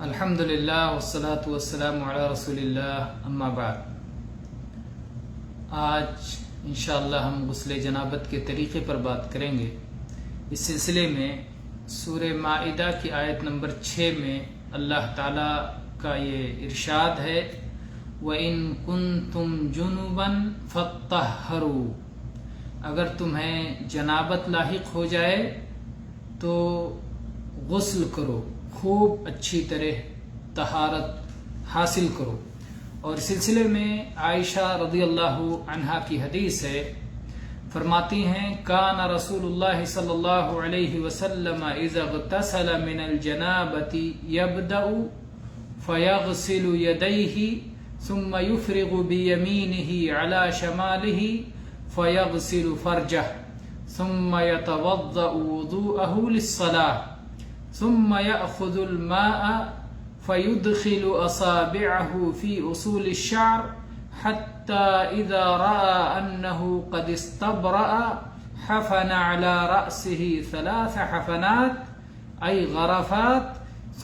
الحمدللہ والصلاة والسلام علی رسول اللہ اما بعد۔ آج انشاءاللہ ہم غسل جنابت کے طریقے پر بات کریں گے۔ اس سلسلے میں سورہ مائدہ کی آیت نمبر 6 میں اللہ تعالیٰ کا یہ ارشاد ہے وَإِن كُنتُمْ جُنُبًا فَاطَّهَّرُوا، اگر تمہیں جنابت لاحق ہو جائے تو غسل کرو، خوب اچھی طرح طہارت حاصل کرو۔ اور سلسلے میں عائشہ رضی اللہ عنہا کی حدیث ہے، فرماتی ہیں کان رسول اللہ صلی اللہ علیہ وسلم اذا اغتسل من الجنابۃ یبدأ فیغسل یدیہ ثم يفرغ بيمينه على شماله فيغسل فرجه ثم يتوضأ وضوءه للصلاة ثم يأخذ الماء فيدخل أصابعه في أصول الشعر حتى إذا رأى أنه قد استبرأ حفن على رأسه 3 حفنات أي غرفات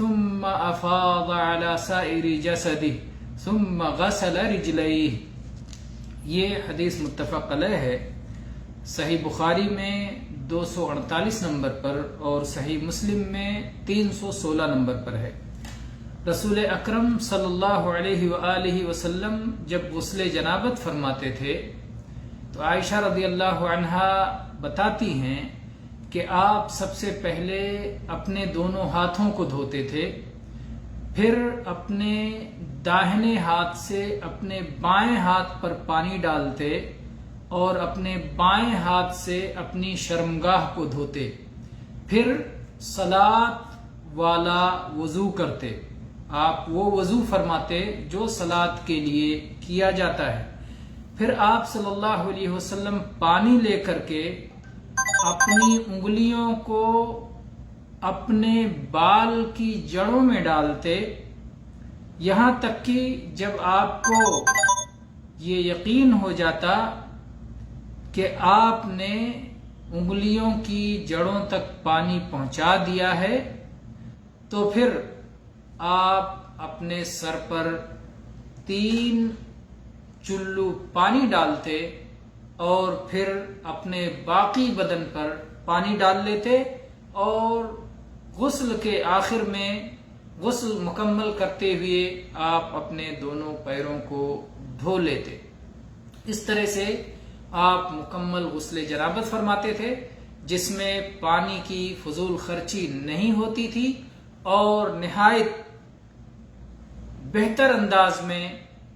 ثم أفاض على سائر جسده ثم غسل رجليه۔ یہ حدیث متفق علیہ ہے، صحیح بخاری میں 248 نمبر پر اور صحیح مسلم میں 316 نمبر پر ہے۔ رسول اکرم صلی اللہ علیہ وآلہ وسلم جب غسل جنابت فرماتے تھے تو عائشہ رضی اللہ عنہا بتاتی ہیں کہ آپ سب سے پہلے اپنے دونوں ہاتھوں کو دھوتے تھے، پھر اپنے داہنے ہاتھ سے اپنے بائیں ہاتھ پر پانی ڈالتے اور اپنے بائیں ہاتھ سے اپنی شرمگاہ کو دھوتے، پھر صلاۃ والا وضو کرتے۔ آپ وہ وضو فرماتے جو صلاۃ کے لیے کیا جاتا ہے۔ پھر آپ صلی اللہ علیہ وسلم پانی لے کر کے اپنی انگلیوں کو اپنے بال کی جڑوں میں ڈالتے، یہاں تک کہ جب آپ کو یہ یقین ہو جاتا کہ آپ نے انگلیوں کی جڑوں تک پانی پہنچا دیا ہے تو پھر آپ اپنے سر پر 3 چلو پانی ڈالتے اور پھر اپنے باقی بدن پر پانی ڈال لیتے اور غسل کے آخر میں غسل مکمل کرتے ہوئے آپ اپنے دونوں پیروں کو دھو لیتے۔ اس طرح سے آپ مکمل غسل جنابت فرماتے تھے، جس میں پانی کی فضول خرچی نہیں ہوتی تھی اور نہایت بہتر انداز میں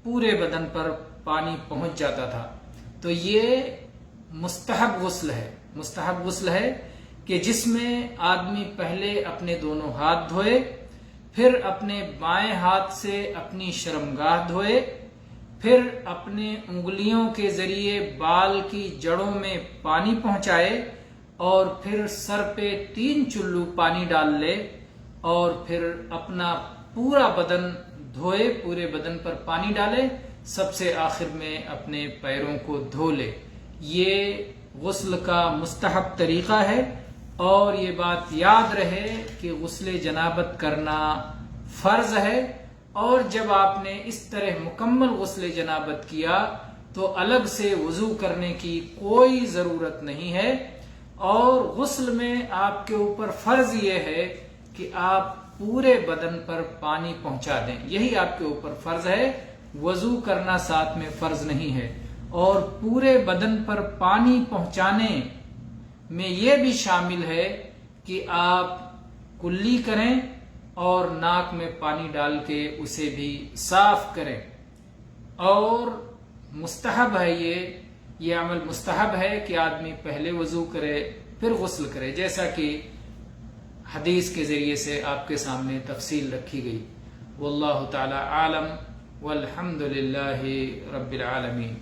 پورے بدن پر پانی پہنچ جاتا تھا۔ تو یہ مستحب غسل ہے کہ جس میں آدمی پہلے اپنے دونوں ہاتھ دھوئے، پھر اپنے بائیں ہاتھ سے اپنی شرمگاہ دھوئے، پھر اپنے انگلیوں کے ذریعے بال کی جڑوں میں پانی پہنچائے اور پھر سر پہ 3 چلو پانی ڈال لے اور پھر اپنا پورا بدن دھوئے، پورے بدن پر پانی ڈالے، سب سے آخر میں اپنے پیروں کو دھو لے۔ یہ غسل کا مستحب طریقہ ہے اور یہ بات یاد رہے کہ غسل جنابت کرنا فرض ہے، اور جب آپ نے اس طرح مکمل غسل جنابت کیا تو الگ سے وضو کرنے کی کوئی ضرورت نہیں ہے، اور غسل میں آپ کے اوپر فرض یہ ہے کہ آپ پورے بدن پر پانی پہنچا دیں، یہی آپ کے اوپر فرض ہے، وضو کرنا ساتھ میں فرض نہیں ہے۔ اور پورے بدن پر پانی پہنچانے میں یہ بھی شامل ہے کہ آپ کلی کریں اور ناک میں پانی ڈال کے اسے بھی صاف کریں۔ اور مستحب ہے یہ عمل مستحب ہے کہ آدمی پہلے وضو کرے پھر غسل کرے، جیسا کہ حدیث کے ذریعے سے آپ کے سامنے تفصیل رکھی گئی۔ واللہ تعالی عالم والحمد للہ رب العالمین۔